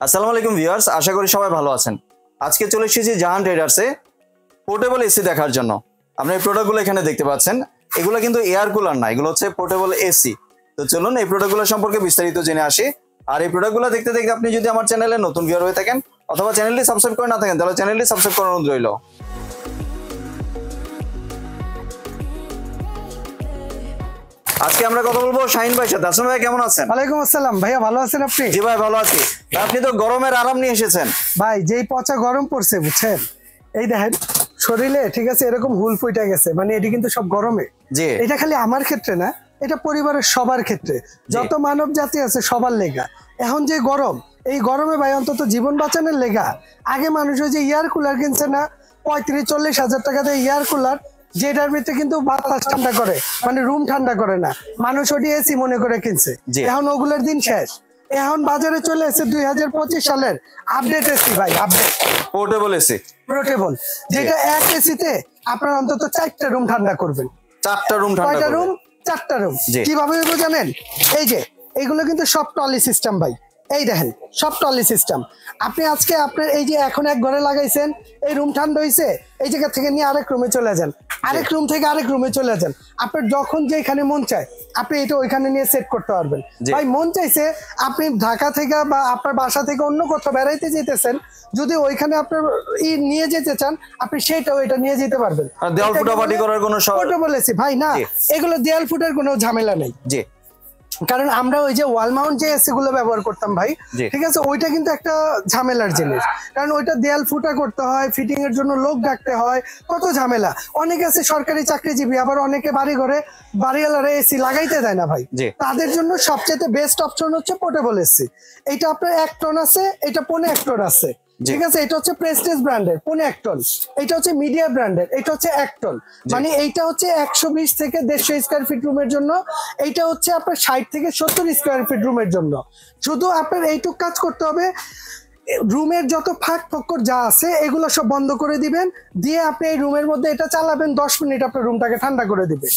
আসসালামু আলাইকুম ভিউয়ার্স, আশা করি সবাই ভালো আছেন। আজকে চলে এসেছি জাহান ট্রেডার্সে পোর্টেবল এসি দেখার জন্য। আপনারা এই প্রোডাক্টগুলো এখানে দেখতে পাচ্ছেন, এগুলো কিন্তু এয়ার কুলার না, এগুলো হচ্ছে পোর্টেবল এসি। তো চলুন এই প্রোডাক্টগুলো সম্পর্কে বিস্তারিত জেনে আসি। আর এই প্রোডাক্টগুলো দেখতে দেখতে আপনি যদি আমার চ্যানেলে নতুন ভিউয়ার হয়ে থাকেন অথবা চ্যানেলটি সাবস্ক্রাইব করে না থাকেন, তাহলে চ্যানেলটি সাবস্ক্রাইব করার অনুরোধ রইল। আজকে আমরা কথা বলবো শাহিন ভাইয়ের সাথে। আসসালামু আলাইকুম, কেমন আছেন? ওয়ালাইকুম আসসালাম ভাইয়া, ভালো আছেন আপনি? জি ভাই, ভালো আছি। আপনি তো গরমের আরাম নিয়ে এসেছেন ভাই। যেই পচা গরম পড়ছে বুঝছেন, এই দেখেন শরীরে ঠিক আছে এরকম হুল ফুইটা গেছে, মানে এটি কিন্তু সব গরমে। জি, এটা খালি আমার ক্ষেত্রে না, এটা পরিবারের সবার ক্ষেত্রে, যত মানব জাতি আছে সবার লেগা। এখন যে গরম, এই গরমে ভাই অন্তত জীবন বাঁচানোর লেগা আগে মানুষ ওই যে এয়ার কুলার কিনছে না, 35-40 হাজার টাকা দিয়ে এয়ার কুলার, যেটার ভিতরে কিন্তু বাতাস ঠান্ডা করে, মানে রুম ঠান্ডা করে না, মানুষ ওটি এসি মনে করে কিনছে। এখন ওগুলোর দিন শেষ। এখন বাজারে চলে এসেছে 2025 সালের আপডেট এসি ভাই, আপডেট পোর্টেবল এসি, পোর্টেবল, যেটা এক এসিতে আপনার অন্তত 4টা রুম ঠান্ডা করবেন। 4টা রুম ঠান্ডা করবে। রুম 4টা রুম। কিভাবে হইব জানেন? এই যে এইগুলো কিন্তু সব টলি সিস্টেম ভাই, এই দেখেন সব টলি সিস্টেম। আপনি আজকে আপনার এই যে এখন এক ঘরে লাগাইছেন, এই রুম ঠান্ডা হয়েছে, এই জায়গা থেকে নিয়ে আরেক রুমে চলে যান, আরেক রুম থেকে আরেক রুমে চলে যান। আপনার যখন যেখানে মন চায় আপনি এটা ওইখানে নিয়ে সেট করতে পারবেন। ভাই মন চাইছে আপনি ঢাকা থেকে বা আপনার বাসা থেকে অন্য কোথাও বেড়াইতে যেতেছেন, যদি ওইখানে আপনার নিয়ে যেতে চান আপনি সেটাও এটা নিয়ে যেতে পারবেন। দেয়াল ফুটাফাটি করার কোনো শর্ত বলেছি ভাই না, এগুলো দেয়াল ফুটার কোনো ঝামেলা নেই। জি, কারণ আমরা ওই যে ওয়াল মাউন্ট যে এসি গুলো ব্যবহার করতাম ভাই, ঠিক আছে, ওইটা কিন্তু একটা ঝামেলার জিনিস। কারণ ওইটা দেয়াল ফুটা করতে হয়, ফিটিং এর জন্য লোক ডাকতে হয়, কত ঝামেলা। অনেকে আছে সরকারি চাকরিজীবী, আবার অনেকে বাড়ি ঘরে বাড়িওয়ালারা এসি লাগাইতে দেয় না ভাই, তাদের জন্য সবচেয়ে বেস্ট অপশন হচ্ছে পোর্টেবল এসি। এটা আপনার 1 টন আছে, এটা 1.5 টন আছে, ঠিক আছে। এটা হচ্ছে প্রেস্টিজ ব্র্যান্ডের 1.5 টন, এটা হচ্ছে মিডিয়া ব্র্যান্ডের, এটা হচ্ছে 1 টন। মানে এইটা হচ্ছে 120 থেকে 150 স্কয়ার ফিট রুমের জন্য, এইটা হচ্ছে আপনার 60 থেকে 70 স্কয়ার ফিট রুমের জন্য। শুধু আপনার এইটুক কাজ করতে হবে, রুমের যত ফাঁক ফক্কর যা আছে এগুলো সব বন্ধ করে দিবেন, দিয়ে আপনি এই রুমের মধ্যে এটা চালাবেন, 10 মিনিট আপনার রুমটাকে ঠান্ডা করে দিবে।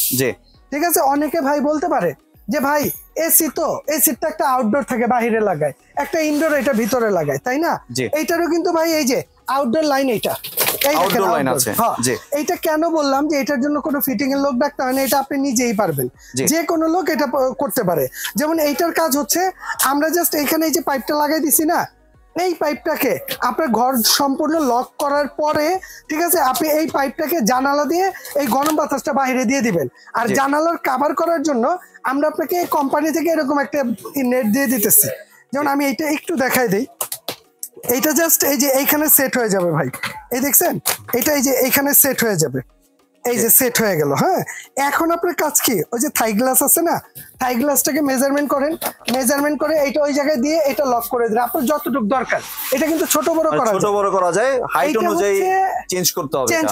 ঠিক আছে। অনেকে ভাই বলতে পারে যে ভাই এসি তো, এসির তো একটা আউটডোর থাকে বাহিরে লাগায়, একটা ইনডোর এটা ভিতরে লাগায়, তাই না? এইটারও কিন্তু ভাই এই যে আউটডোর লাইন, এইটা এইটা কেন বললাম যে এটার জন্য কোনো ফিটিং এর লোক ডাকতে হয় না, এটা আপনি নিজেই পারবেন, যে কোনো লোক এটা করতে পারে। যেমন এইটার কাজ হচ্ছে আমরা জাস্ট এখানে এই যে পাইপটা লাগাই দিছি না, এই পাইপটাকে আপনার ঘর সম্পূর্ণ লক করার পরে, ঠিক আছে, আপনি এই পাইপটাকে জানালা দিয়ে এই গরম বাতাসটা বাইরে দিয়ে দিবেন। আর জানালার কভার করার জন্য আমরা আপনাকে কোম্পানি থেকে এরকম একটা নেট দিয়ে দিতেছি। যেমন আমি এইটা একটু দেখাই দিই, এইটা জাস্ট এই যে এইখানে সেট হয়ে যাবে ভাই, এই দেখছেন, এটা এই যে এইখানে সেট হয়ে যাবে, এই যে সেট হয়ে গেল। হ্যাঁ, এখন আপনার কাজ কি, ওই যে থাই গ্লাস আছে না, থাই গ্লাসটাকে মেজারমেন্ট করেন, মেজারমেন্ট করে এইটা ওই জায়গায় দিয়ে এটা লক করে দেন আপনার যতটুকু দরকার। এটা কিন্তু ছোট বড় করা যায়, হাইট অনুযায়ী চেঞ্জ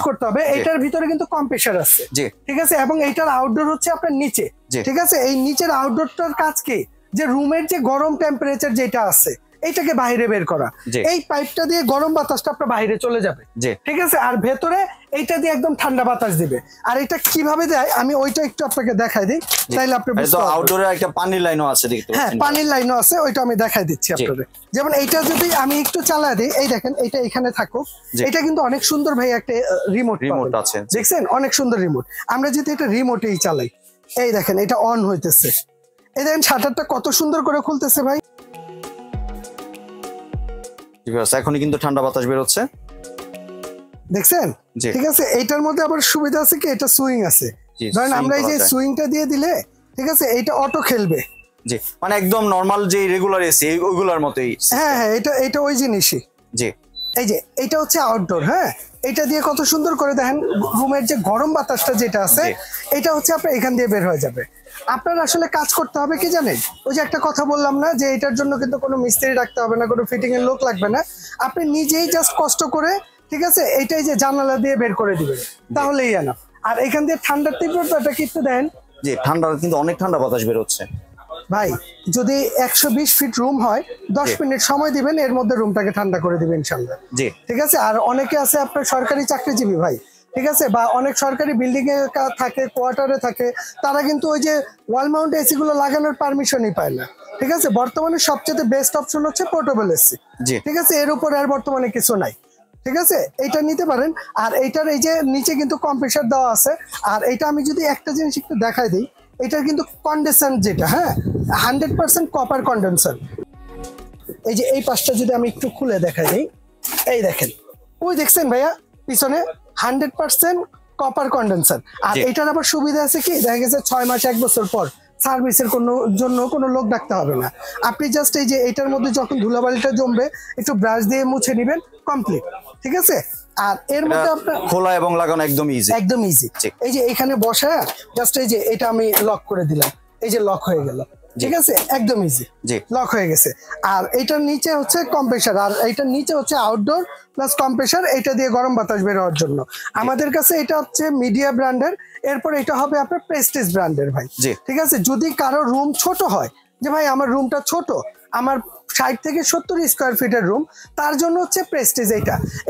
করতে হবে। এটার ভিতরে কিন্তু কম্প্রেসার আছে, ঠিক আছে, এবং এইটার আউটডোর হচ্ছে আপনার নিচে, ঠিক আছে। এই নিচের আউটডোরটার কাজ কি, যে রুমের যে গরম টেম্পারেচার যেটা আছে এইটাকে বাইরে বের করা। এই পাইপটা দিয়ে গরম বাতাসটা আপনার বাইরে চলে যাবে, ঠিক আছে, আর ভেতরে এইটা দিয়ে একদম ঠান্ডা বাতাস দিবে। আর এটা কিভাবে দেয় আমি ওইটা একটু আপনাকে দেখাই দিই, তাইলে আপনি বুঝতে পারবেন। আউটডোরে একটা পানির লাইনও আছে, হ্যাঁ পানির লাইনও আছে, ওইটা আমি দেখাই দিচ্ছি আপনাদের। যেমন এইটা যদি আমি একটু চালায় দিই, এই দেখেন এইটা এখানে থাকুক, এটা কিন্তু অনেক সুন্দর ভাই একটা রিমোট আছে, দেখছেন, অনেক সুন্দর রিমোট। আমরা যদি এটা রিমোটেই চালাই, এই দেখেন এটা অন হইতেছে, এই দেখেন শাটারটা কত সুন্দর করে খুলতেছে ভাই। এখনই কিন্তু ঠান্ডা বাতাস বের হচ্ছে, দেখছেন, ঠিক আছে। এইটার মধ্যে আবার সুবিধা আছে কি, এটা সুইং আছে, ধরেন আমরা এই যে সুইংটা দিয়ে দিলে, ঠিক আছে, এইটা অটো খেলবে, জি, মানে একদম নরমাল যে রেগুলার এসি ওইগুলোর মতোই। হ্যাঁ হ্যাঁ, এটা ওই জিনিসই। জি, এই যে এটা হচ্ছে আউটডোর। হ্যাঁ, এটা দিয়ে কত সুন্দর করে দেখেন রুমের যে গরম বাতাসটা যেটা আছে এটা হচ্ছে আপনার এখান দিয়ে বের হয়ে যাবে। আপনার আসলে কাজ করতে হবে কি জানেন, ওই যে একটা কথা বললাম না, যে এটার জন্য কিন্তু কোনো মিস্ত্রি রাখতে হবে না, কোনো ফিটিং এর লোক লাগবে না, আপনি নিজেই জাস্ট কষ্ট করে, ঠিক আছে, এইটাই যে জানালা দিয়ে বের করে দিবেন, তাহলেই এনাফ। আর এখান দিয়ে ঠান্ডার তীব্রতাটা কি একটু দেন, জি, ঠান্ডা কিন্তু অনেক ঠান্ডা বাতাস বের হচ্ছে ভাই। যদি 120 ফিট রুম হয় 10 মিনিট সময় দিবেন, এর মধ্যে রুমটাকে ঠান্ডা করে দিবেন ইনশাআল্লাহ, জি, ঠিক আছে। আর অনেকে আছে আপনার সরকারি চাকরিজীবী ভাই, ঠিক আছে, বা অনেক সরকারি বিল্ডিং এ থাকে, কোয়ার্টারে থাকে, তারা কিন্তু ওই যে ওয়াল মাউন্ট এসি গুলো লাগানোর পারমিশনই পায় না। ঠিক আছে, বর্তমানে সবচেয়ে বেস্ট অপশন হচ্ছে পোর্টেবল এসি। ঠিক আছে, এর উপর আর বর্তমানে কিছু নাই। ঠিক আছে, এটা নিতে পারেন। আর এইটার এই যে নিচে কিন্তু কম্প্রেসার দেওয়া আছে। আর এটা আমি যদি একটা জিনিস একটু দেখাই দিই, এটার কিন্তু কন্ডেন্সার যেটা, হ্যাঁ 100% কপার কন্ডেন্সার। এই যে এই পাশটা যদি আমি একটু খুলে দেখাই দিই, এই দেখেন, ওই দেখছেন ভাইয়া পিছনে 100% কপার কন্ডেন্সার। আর এটার আবার সুবিধা আছে কি, দেখা গেছে 6 মাস 1 বছর পর সার্ভিসের জন্য কোনো লোক ডাকতে হবে না। আপনি জাস্ট এই যে এটার মধ্যে যখন ধুলাবালিটা জমবে একটু ব্রাশ দিয়ে মুছে নেবেন, কমপ্লিট। ঠিক আছে, আর এর মধ্যে আপনার খোলা এবং লাগানো একদম ইজি, একদম ইজি। এই যে এখানে বসা জাস্ট এই যে এটা আমি লক করে দিলাম, এই যে লক হয়ে গেল। ঠিক আছে, একদম ইজি, লক হয়ে গেছে। আর এইটার নিচে হচ্ছে কম্প্রেসার, আর এইটার নিচে হচ্ছে আউটডোর প্লাস কম্প্রেসার, এটা দিয়ে গরম বাতাস বের হওয়ার জন্য। আমাদের কাছে এটা হচ্ছে মিডিয়া ব্র্যান্ডের, এরপর এটা হবে আপনার প্রেস্টিজ ব্র্যান্ডের ভাই। ঠিক আছে, যদি কারো রুম ছোট হয়, যে ভাই আমার রুমটা ছোট, আমার 60 থেকে 70 স্কোয়ার ফিটের রুম, তার জন্য হচ্ছে প্রেস্টিজ।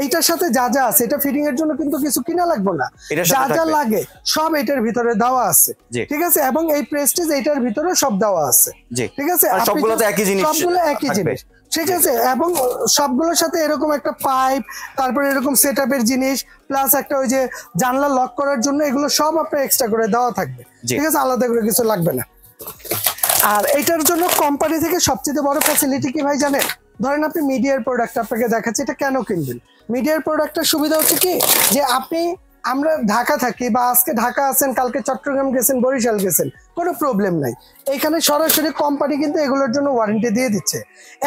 এইটার সাথে যা যা আছে, এটা ফিটিং এর জন্য কিন্তু কিছু কিনা লাগবে না, যা যা লাগে সব এটার ভিতরে দেওয়া আছে। ঠিক আছে, এবং এই প্রেস্টিজ এইটার ভিতরে সব দেওয়া আছে। ঠিক আছে, সবগুলো একই জিনিস, সবগুলো একই জিনিস। ঠিক আছে, এবং সবগুলোর সাথে এরকম একটা পাইপ, তারপরে এরকম সেটআপের জিনিস, প্লাস একটা ওই যে জানলা লক করার জন্য, এগুলো সব আপনার এক্সট্রা করে দেওয়া থাকবে। ঠিক আছে, আলাদা করে কিছু লাগবে না। আর এটার জন্য কোম্পানি থেকে সবচেয়ে বড় ফ্যাসিলিটি কি ভাই জানেন? ধরেন আপনি মিডিয়ার প্রোডাক্ট আপনাকে দেখাচ্ছে, এটা কেন কিনবেন? মিডিয়ার প্রোডাক্টের সুবিধা হচ্ছে কি, যে আমরা ঢাকা থাকি, বা আজকে ঢাকা আছেন, কালকে চট্টগ্রাম গেছেন, বরিশাল গেছেন, কোনো প্রবলেম নাই। এখানে সরাসরি কোম্পানি কিন্তু এগুলোর জন্য ওয়ারেন্টি দিয়ে দিচ্ছে।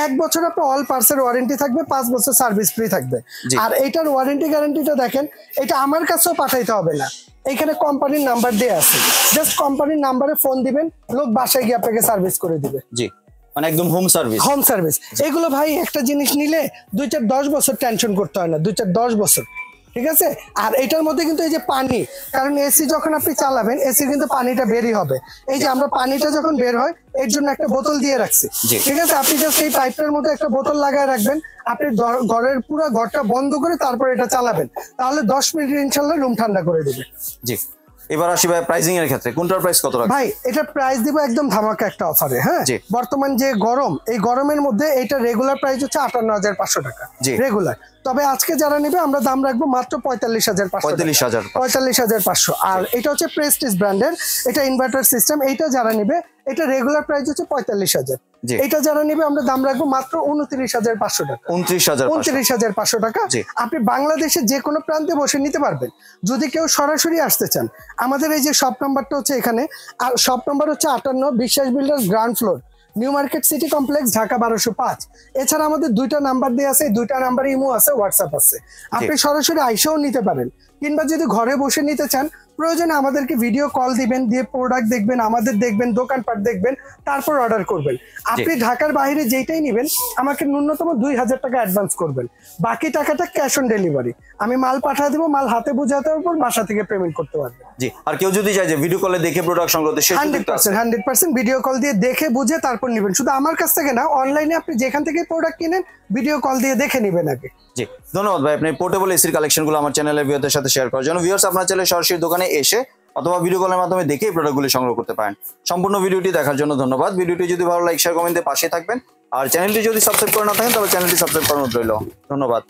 1 বছর আপনার অল পার্টসের ওয়ারেন্টি থাকবে, 5 বছর সার্ভিস ফ্রি থাকবে। আর এটার ওয়ারেন্টি গ্যারান্টিটা দেখেন, এটা আমার কাছেও পাঠাইতে হবে না, এখানে কোম্পানির নাম্বার দেয়া আছে, জাস্ট কোম্পানির নাম্বারে ফোন দিবেন, লোক বাসায় গিয়ে আপনাকে সার্ভিস করে দিবে। মানে একদম হোম সার্ভিস। হোম সার্ভিস এগুলো ভাই একটা জিনিস নিলে 2-4-10 বছর টেনশন করতে হয় না, 2-4-10 বছর। ঠিক আছে, আর এটার মধ্যে কিন্তু এই যে পানি, কারণ এসি যখন আপনি চালাবেন, এসি কিন্তু পানিটা বেরই হবে। এই যে আমরা পানিটা যখন বের হয়, এর জন্য একটা বোতল দিয়ে রাখছি। ঠিক আছে, আপনি জাস্ট এই পাইপটার মধ্যে একটা বোতল লাগায় রাখবেন, আপনি ঘরের পুরো ঘরটা বন্ধ করে তারপর এটা চালাবেন, তাহলে 10 মিনিট ইনশাল্লাহ রুম ঠান্ডা করে দিবে। এবার আসি ভাই প্রাইসিং এর ক্ষেত্রে, কোনটার প্রাইস কত রাখবেন? ভাই এটা প্রাইস দিব একদম ধামাকা একটা অফারে। হ্যাঁ, বর্তমান যে গরম, এই গরমের মধ্যে এটা রেগুলার প্রাইস হচ্ছে 58,500 টাকা রেগুলার। তবে আজকে যারা নেবে আমরা দাম রাখবো মাত্র 45,500। আর এটা হচ্ছে প্রেস্টিজ ব্র্যান্ডের, এটা ইনভার্টার সিস্টেম। এইটা যারা নেবে, এটা রেগুলার প্রাইস হচ্ছে 45,000। এটা যারা নেবে আমরা দাম রাখবো মাত্র 29,500 টাকা। 29,500 টাকা। আপনি বাংলাদেশের যে কোনো প্রান্তে বসে নিতে পারবেন। যদি কেউ সরাসরি আসতে চান, আমাদের এই যে শপ নাম্বারটা হচ্ছে এখানে, আর শপ নাম্বার হচ্ছে 58 বিশ্বাস builders ground floor, new market city complex, Dhaka 1205। এছাড়া আমাদের 2টা নাম্বার দেওয়া আছে, 2টা নাম্বারে ইমো আছে, হোয়াটসঅ্যাপ আছে, আপনি সরাসরি আইসাও নিতে পারেন। কিংবা যদি ঘরে বসে নিতে চান, প্রয়োজনে আমাদেরকে ভিডিও কল দিবেন, দিয়ে প্রোডাক্ট দেখবেন, আমাদের দেখবেন, দোকানপাট দেখবেন, তারপর অর্ডার করবেন। আপনি ঢাকার বাইরে যেটাই নেবেন, আমাকে ন্যূনতম 2,000 টাকা অ্যাডভান্স করবেন, বাকি টাকাটা ক্যাশ অন ডেলিভারি। আমি মাল পাঠিয়ে দেবো, মাল হাতে বুঝাতে পর বাসা থেকে পেমেন্ট করতে পারবেন। আর কেউ যদি চায় যে ভিডিও কলে দেখে প্রোডাক্ট সংগ্রহ করতে, 100% ভিডিও কল দিয়ে দেখে বুঝে তারপর নেবেন। শুধু আমার কাছ থেকে না, অনলাইনে আপনি যেখান থেকে প্রোডাক্ট কিনেন, ভিডিও কল দিয়ে দেখে নেবেন আগে। ধন্যবাদ ভাই, আপনি পোর্টেবল এসির কালেকশনগুলো আমার চ্যানেলের ভিউয়ারদের সাথে শেয়ার করার জন্য। ভিউয়ার্স, আপনার চ্যানেলে সরাসরি দোকানে এসে অথবা ভিডিও কলের মাধ্যমে দেখে এই প্রোডাক্টগুলি সংগ্রহ করতে পারেন। সম্পূর্ণ ভিডিওটি দেখার জন্য ধন্যবাদ। ভিডিওটি যদি ভালো লাগে শেয়ার কমেন্টে পাশে থাকবেন, আর চ্যানেলটি যদি সাবস্ক্রাইব করে না থাকেন তাহলে চ্যানেলটি সাবস্ক্রাইব করানো রইল। ধন্যবাদ।